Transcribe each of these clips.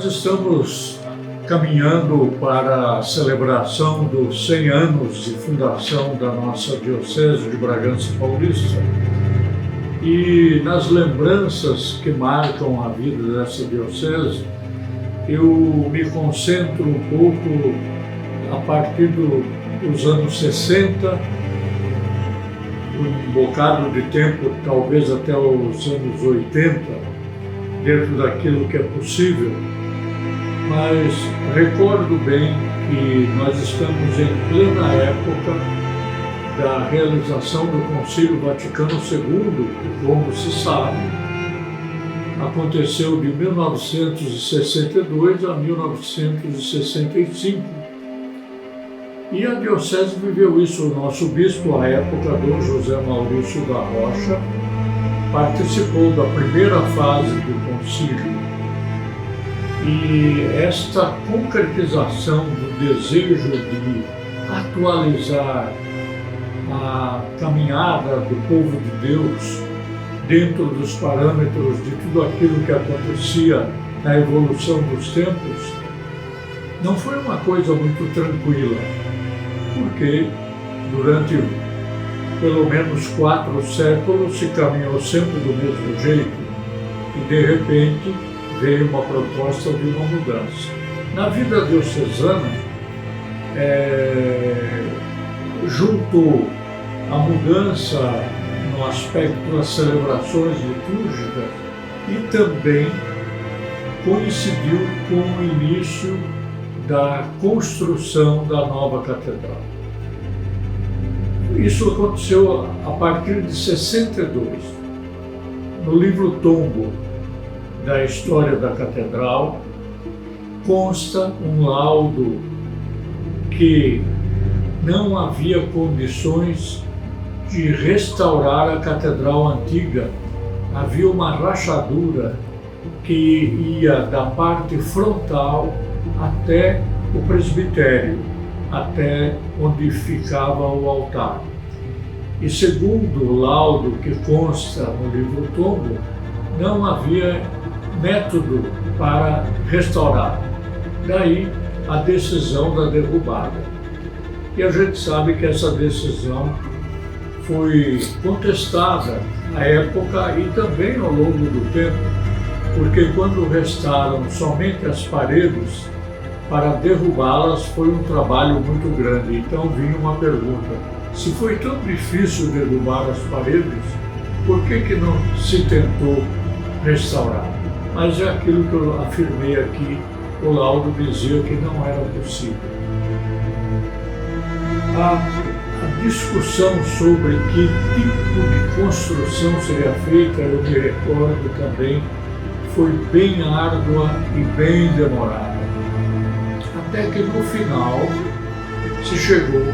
Nós estamos caminhando para a celebração dos 100 anos de fundação da nossa Diocese de Bragança Paulista. E nas lembranças que marcam a vida dessa diocese, eu me concentro um pouco a partir dos anos 60, um bocado de tempo, talvez até os anos 80, dentro daquilo que é possível, mas recordo bem que nós estamos em plena época da realização do Concílio Vaticano II, que, como se sabe, aconteceu de 1962 a 1965. E a Diocese viveu isso. O nosso bispo, à época, Dom José Maurício da Rocha, participou da primeira fase do concílio. E esta concretização do desejo de atualizar a caminhada do povo de Deus dentro dos parâmetros de tudo aquilo que acontecia na evolução dos tempos, não foi uma coisa muito tranquila, porque durante pelo menos 4 séculos se caminhou sempre do mesmo jeito e de repente veio uma proposta de uma mudança. Na vida diocesana, junto à mudança no aspecto das celebrações litúrgicas e também coincidiu com o início da construção da nova catedral. Isso aconteceu a partir de 62. No livro Tombo da História da Catedral consta um laudo que não havia condições de restaurar a catedral antiga. Havia uma rachadura que ia da parte frontal até o presbitério, até onde ficava o altar. E segundo o laudo que consta no livro Tombo, não havia método para restaurar. Daí a decisão da derrubada. E a gente sabe que essa decisão foi contestada à época e também ao longo do tempo, porque quando restaram somente as paredes, para derrubá-las foi um trabalho muito grande. Então vinha uma pergunta: se foi tão difícil derrubar as paredes, por que não se tentou restaurar? Mas é aquilo que eu afirmei aqui, o laudo dizia que não era possível. A discussão sobre que tipo de construção seria feita, eu me recordo também, foi bem árdua e bem demorada. Até que no final se chegou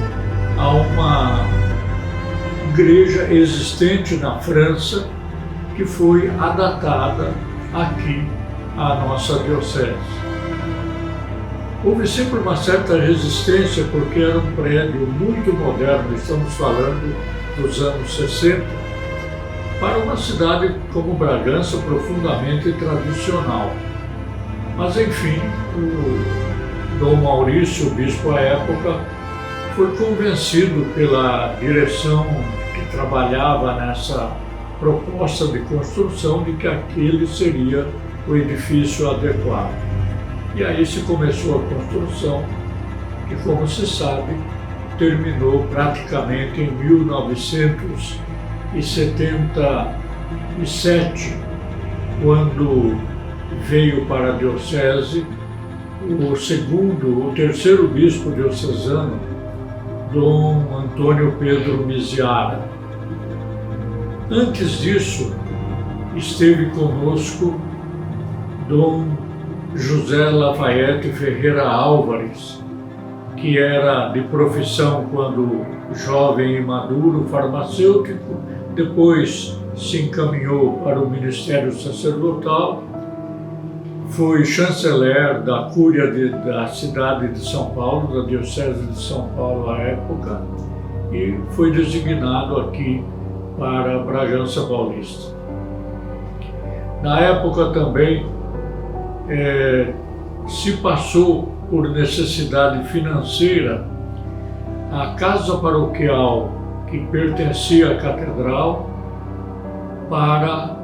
a uma igreja existente na França que foi adatada aqui à nossa diocese. Houve sempre uma certa resistência porque era um prédio muito moderno, estamos falando dos anos 60, para uma cidade como Bragança profundamente tradicional. Mas enfim, o Dom Maurício, o bispo à época, foi convencido pela direção que trabalhava nessa proposta de construção de que aquele seria o edifício adequado. E aí se começou a construção, que, como se sabe, terminou praticamente em 1977, quando veio para a diocese o terceiro bispo diocesano, Dom Antônio Pedro Miziara. Antes disso, esteve conosco Dom José Lafayette Ferreira Álvares, que era de profissão, quando jovem e maduro, farmacêutico, depois se encaminhou para o ministério sacerdotal, foi chanceler da Cúria da cidade de São Paulo, da Diocese de São Paulo à época, e foi designado aqui para Bragança Paulista. Na época também se passou por necessidade financeira a casa paroquial que pertencia à catedral para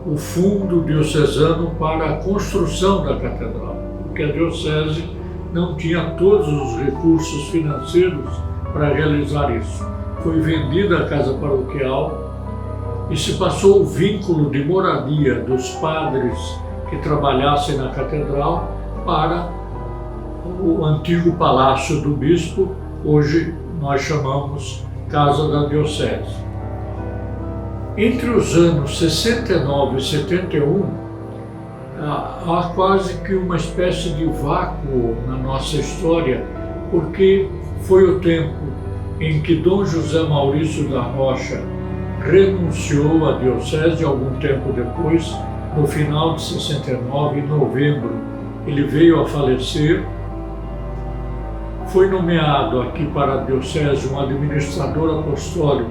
o fundo diocesano para a construção da catedral, porque a diocese não tinha todos os recursos financeiros para realizar isso. Foi vendida a casa paroquial e se passou o vínculo de moradia dos padres que trabalhassem na catedral para o antigo palácio do bispo, hoje nós chamamos Casa da Diocese. Entre os anos 69 e 71, há quase que uma espécie de vácuo na nossa história, porque foi o tempo em que Dom José Maurício da Rocha renunciou à diocese. Algum tempo depois, no final de 69, em novembro, ele veio a falecer. Foi nomeado aqui para a diocese um administrador apostólico,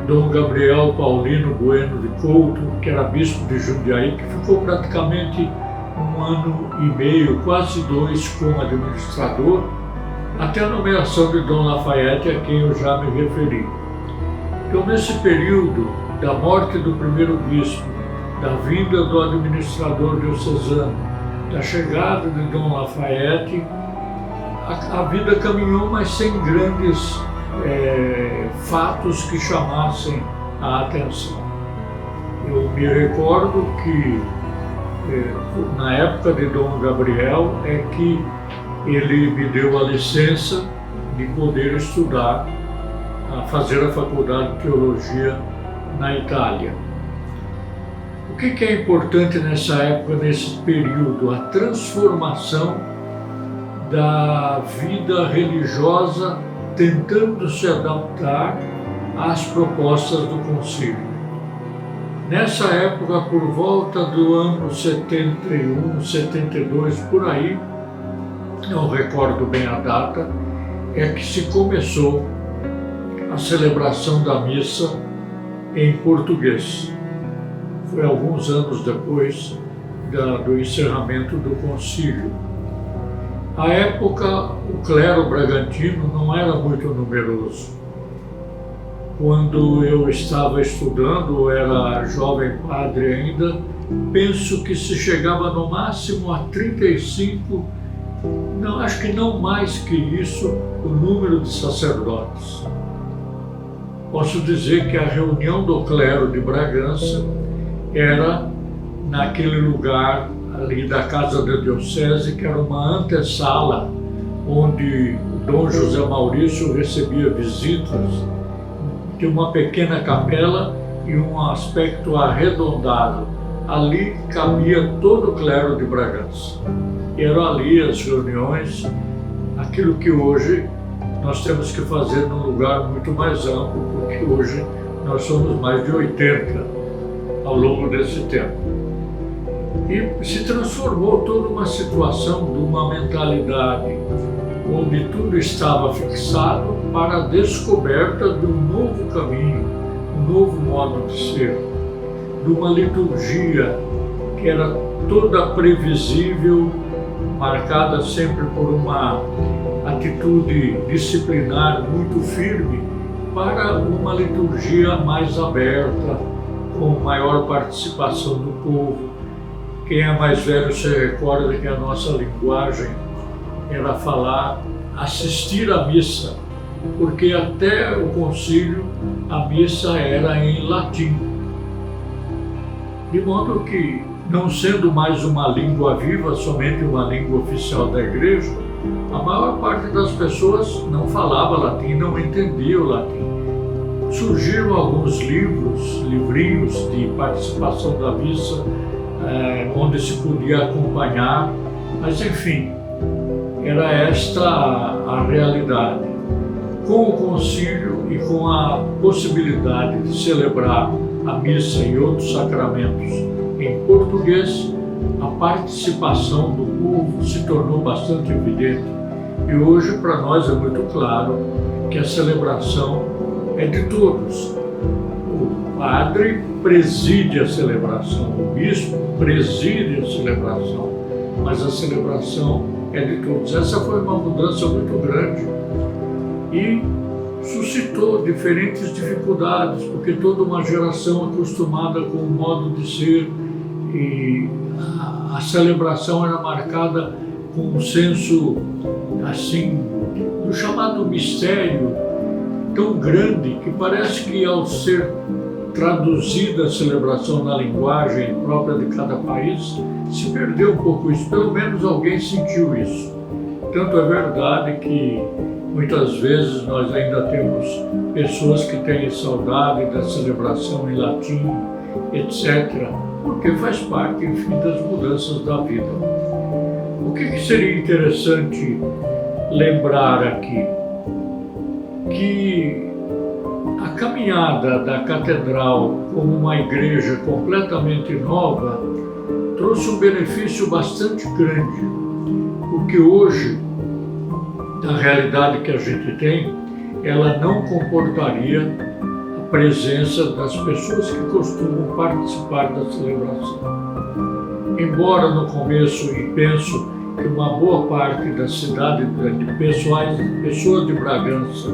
Dom Gabriel Paulino Bueno de Couto, que era bispo de Jundiaí, que ficou praticamente 1 ano e meio, quase 2, como administrador, até a nomeação de Dom Lafayette, a quem eu já me referi. Então, nesse período da morte do primeiro bispo, da vinda do administrador diocesano, da chegada de Dom Lafayette, a vida caminhou, mas sem grandes fatos que chamassem a atenção. Eu me recordo que na época de Dom Gabriel é que ele me deu a licença de poder estudar, fazer a faculdade de teologia na Itália. O que é importante nessa época, nesse período? A transformação da vida religiosa tentando se adaptar às propostas do concílio. Nessa época, por volta do ano 71, 72, por aí, não recordo bem a data, é que se começou a celebração da missa em português. Foi alguns anos depois do encerramento do concílio. À época, o clero bragantino não era muito numeroso. Quando eu estava estudando, era jovem padre ainda, penso que se chegava no máximo a 35, não, acho que não mais que isso, o número de sacerdotes. Posso dizer que a reunião do clero de Bragança era naquele lugar ali da Casa da Diocese, que era uma antessala onde Dom José Maurício recebia visitas, de uma pequena capela e um aspecto arredondado. Ali cabia todo o clero de Bragança. E eram ali as reuniões, aquilo que hoje nós temos que fazer num lugar muito mais amplo, porque hoje nós somos mais de 80 ao longo desse tempo. E se transformou toda uma situação de uma mentalidade onde tudo estava fixado para a descoberta de um novo caminho, um novo modo de ser, de uma liturgia que era toda previsível, marcada sempre por uma atitude disciplinar muito firme, para uma liturgia mais aberta, com maior participação do povo. Quem é mais velho se recorda que a nossa linguagem era falar, assistir à missa, porque até o concílio a missa era em latim. De modo que, não sendo mais uma língua viva, somente uma língua oficial da igreja, a maior parte das pessoas não falava latim, não entendia o latim. Surgiram alguns livrinhos de participação da missa, onde se podia acompanhar, mas enfim, era esta a realidade. Com o concílio e com a possibilidade de celebrar a missa e outros sacramentos em português, a participação do povo se tornou bastante evidente. E hoje, para nós, é muito claro que a celebração é de todos. O padre preside a celebração, o bispo preside a celebração, mas a celebração é de todos. Essa foi uma mudança muito grande e suscitou diferentes dificuldades, porque toda uma geração acostumada com o modo de ser, e a celebração era marcada com um senso assim do chamado mistério tão grande que parece que, ao ser traduzida a celebração na linguagem própria de cada país, se perdeu um pouco isso. Pelo menos alguém sentiu isso. Tanto é verdade que muitas vezes nós ainda temos pessoas que têm saudade da celebração em latim, etc., porque faz parte, enfim, das mudanças da vida. O que seria interessante lembrar aqui? Que a caminhada da catedral como uma igreja completamente nova trouxe um benefício bastante grande, porque hoje, na realidade que a gente tem, ela não comportaria a presença das pessoas que costumam participar da celebração. Embora no começo, e penso que uma boa parte da cidade, de pessoas de Bragança,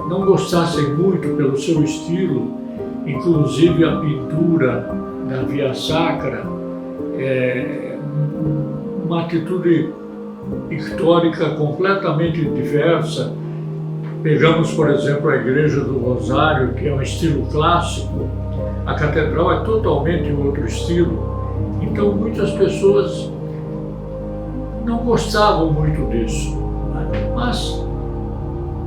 não gostassem muito pelo seu estilo, inclusive a pintura da Via Sacra, uma atitude histórica completamente diversa. Pegamos, por exemplo, a Igreja do Rosário, que é um estilo clássico, a catedral é totalmente outro estilo, então muitas pessoas não gostavam muito disso, mas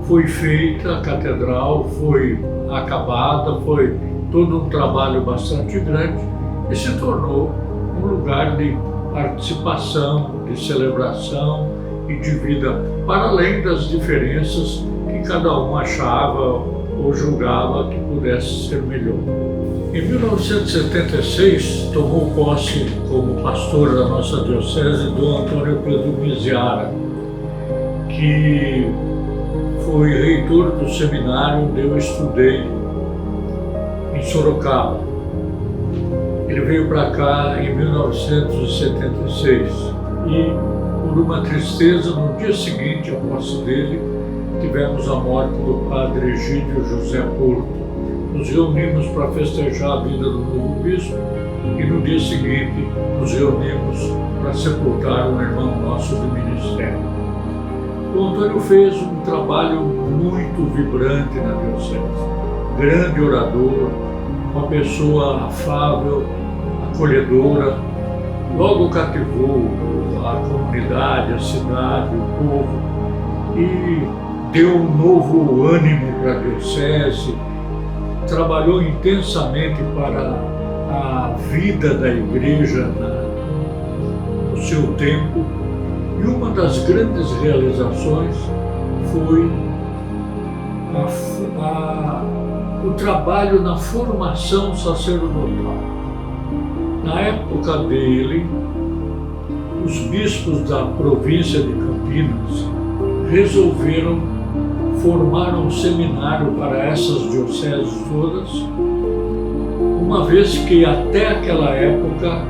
foi feita a catedral, foi acabada, foi todo um trabalho bastante grande e se tornou um lugar de participação, de celebração e de vida, para além das diferenças que cada um achava ou julgava que pudesse ser melhor. Em 1976, tomou posse como pastor da nossa diocese Dom Antônio Pedro Miziara, que foi reitor do seminário onde eu estudei, em Sorocaba. Ele veio para cá em 1976 e, por uma tristeza, no dia seguinte à posse dele, tivemos a morte do padre Egídio José Porto. Nos reunimos para festejar a vida do novo bispo e no dia seguinte nos reunimos para sepultar um irmão nosso do ministério. O Antônio fez um trabalho muito vibrante na diocese, grande orador, uma pessoa afável, acolhedora, logo cativou a comunidade, a cidade, o povo e deu um novo ânimo para a diocese, trabalhou intensamente para a vida da igreja no seu tempo, e uma das grandes realizações foi o trabalho na formação sacerdotal. Na época dele, os bispos da província de Campinas resolveram formar um seminário para essas dioceses todas, uma vez que até aquela época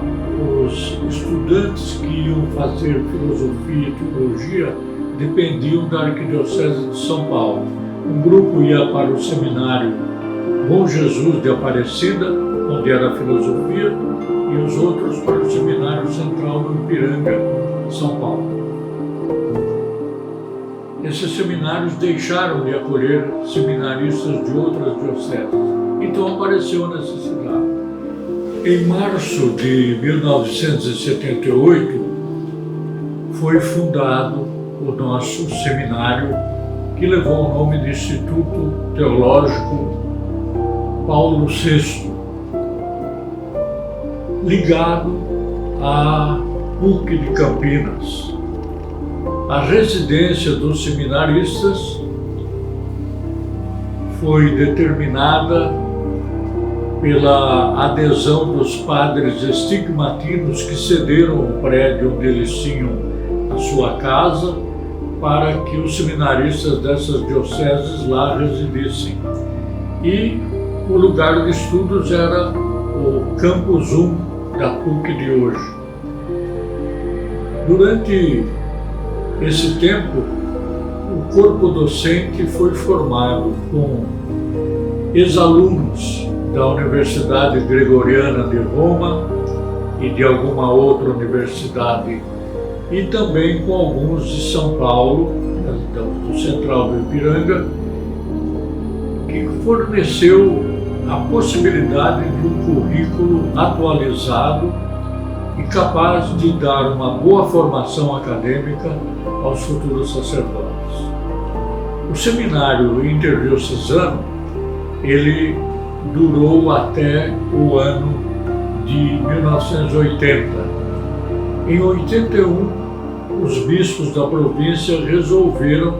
os estudantes que iam fazer filosofia e teologia dependiam da Arquidiocese de São Paulo. Um grupo ia para o seminário Bom Jesus de Aparecida, onde era filosofia, e os outros para o seminário central do Ipiranga, São Paulo. Esses seminários deixaram de acolher seminaristas de outras dioceses, então apareceu a necessidade. Em março de 1978, foi fundado o nosso seminário, que levou o nome de Instituto Teológico Paulo VI, ligado à PUC de Campinas. A residência dos seminaristas foi determinada pela adesão dos padres estigmatinos que cederam o prédio onde eles tinham a sua casa para que os seminaristas dessas dioceses lá residissem. E o lugar de estudos era o Campus 1 da PUC de hoje. Durante esse tempo, o corpo docente foi formado com ex-alunos da Universidade Gregoriana de Roma e de alguma outra universidade, e também com alguns de São Paulo, do Central do Ipiranga, que forneceu a possibilidade de um currículo atualizado e capaz de dar uma boa formação acadêmica aos futuros sacerdotes. O seminário interdiocesano, ele durou até o ano de 1980. Em 81, os bispos da província resolveram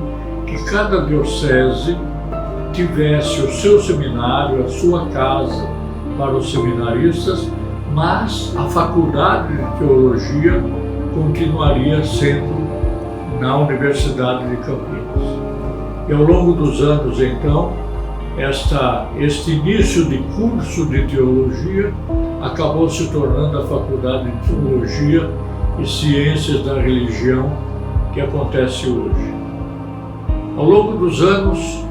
que cada diocese tivesse o seu seminário, a sua casa para os seminaristas, mas a faculdade de teologia continuaria sendo na Universidade de Campinas. E ao longo dos anos, então, este início de curso de teologia acabou se tornando a Faculdade de Teologia e Ciências da Religião que acontece hoje. Ao longo dos anos,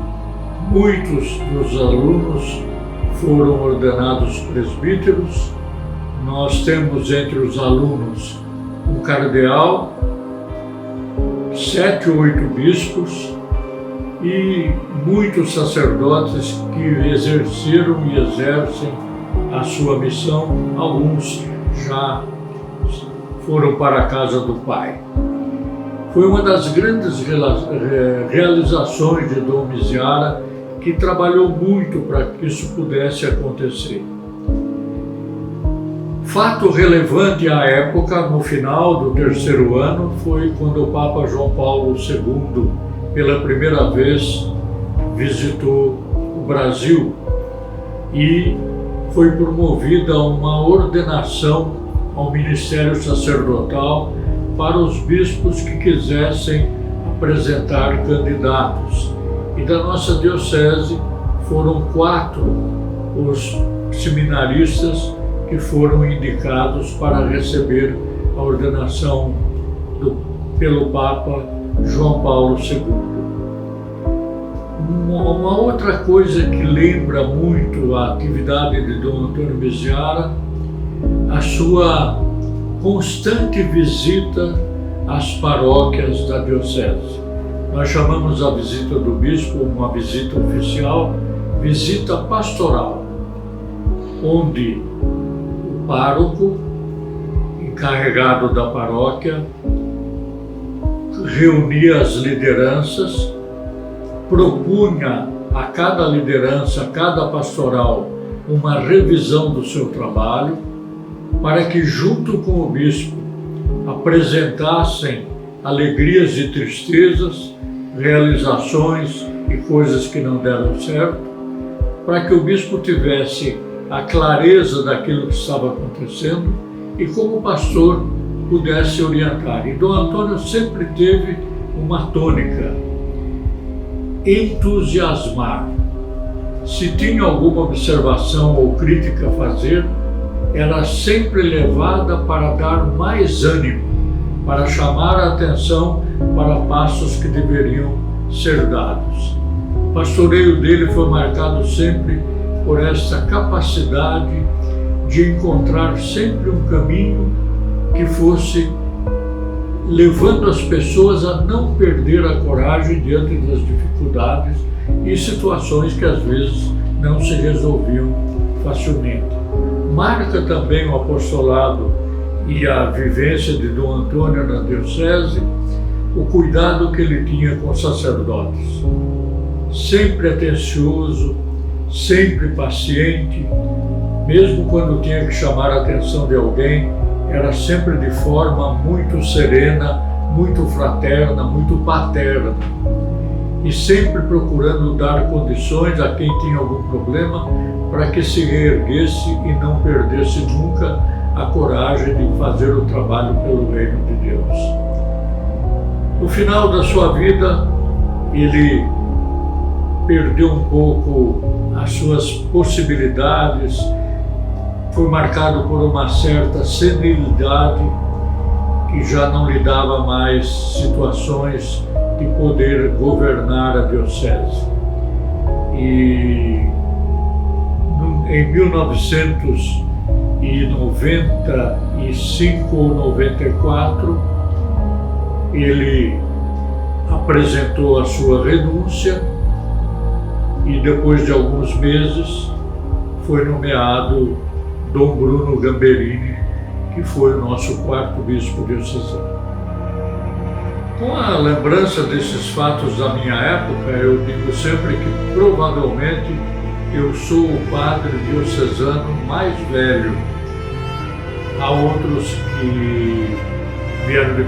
muitos dos alunos foram ordenados presbíteros. Nós temos entre os alunos um cardeal, 7 ou 8 bispos e muitos sacerdotes que exerceram e exercem a sua missão. Alguns já foram para a casa do Pai. Foi uma das grandes realizações de Dom Miziara, que trabalhou muito para que isso pudesse acontecer. Fato relevante à época, no final do 3º ano, foi quando o Papa João Paulo II, pela primeira vez, visitou o Brasil e foi promovida uma ordenação ao ministério sacerdotal para os bispos que quisessem apresentar candidatos. E da nossa diocese foram 4 os seminaristas que foram indicados para receber a ordenação pelo Papa João Paulo II. Uma outra coisa que lembra muito a atividade de Dom Antônio Miziara, a sua constante visita às paróquias da diocese. Nós chamamos a visita do bispo, uma visita oficial, visita pastoral, onde o pároco, encarregado da paróquia, reunia as lideranças, propunha a cada liderança, a cada pastoral, uma revisão do seu trabalho, para que, junto com o bispo, apresentassem alegrias e tristezas, realizações e coisas que não deram certo, para que o bispo tivesse a clareza daquilo que estava acontecendo e, como pastor, pudesse orientar. E Dom Antônio sempre teve uma tônica: entusiasmar. Se tinha alguma observação ou crítica a fazer, era sempre levada para dar mais ânimo, para chamar a atenção para passos que deveriam ser dados. O pastoreio dele foi marcado sempre por essa capacidade de encontrar sempre um caminho que fosse levando as pessoas a não perder a coragem diante das dificuldades e situações que às vezes não se resolviam facilmente. Marca também o apostolado e a vivência de Dom Antônio na diocese o cuidado que ele tinha com os sacerdotes. Sempre atencioso, sempre paciente, mesmo quando tinha que chamar a atenção de alguém, era sempre de forma muito serena, muito fraterna, muito paterna, e sempre procurando dar condições a quem tinha algum problema para que se reerguesse e não perdesse nunca a coragem de fazer o trabalho pelo reino de Deus. No final da sua vida, ele perdeu um pouco as suas possibilidades, foi marcado por uma certa senilidade e já não lhe dava mais situações de poder governar a diocese. E em 1995 ou 94, ele apresentou a sua renúncia e depois de alguns meses foi nomeado Dom Bruno Gamberini, que foi o nosso quarto bispo diocesano. Com a lembrança desses fatos da minha época, eu digo sempre que provavelmente eu sou o padre diocesano mais velho. Há outros que vieram de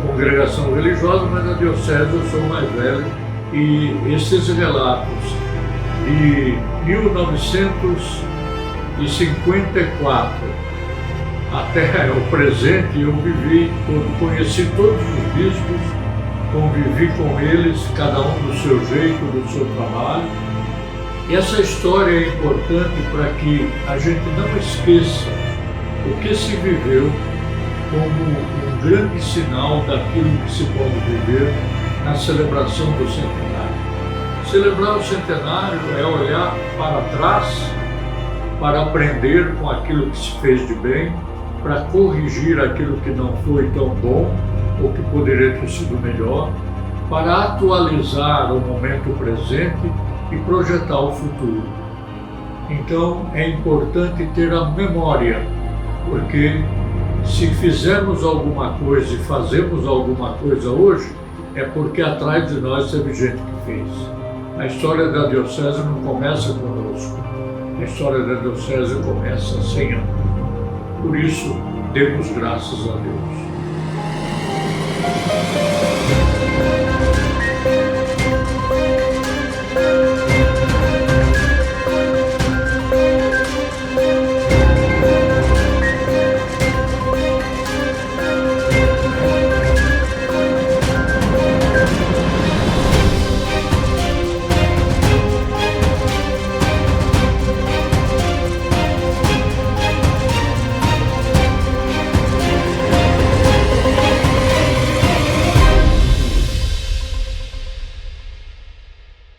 congregação religiosa, mas na diocese eu sou o mais velho. E esses relatos de 1954 até o presente, eu conheci todos os bispos, convivi com eles, cada um do seu jeito, do seu trabalho. E essa história é importante para que a gente não esqueça o que se viveu como um grande sinal daquilo que se pode viver na celebração do centenário. Celebrar o centenário é olhar para trás, para aprender com aquilo que se fez de bem, para corrigir aquilo que não foi tão bom ou que poderia ter sido melhor, para atualizar o momento presente e projetar o futuro. Então é importante ter a memória, porque se fizermos alguma coisa e fazemos alguma coisa hoje, é porque atrás de nós teve gente que fez. A história da diocese não começa conosco, a história da diocese começa 100 anos. Por isso, demos graças a Deus.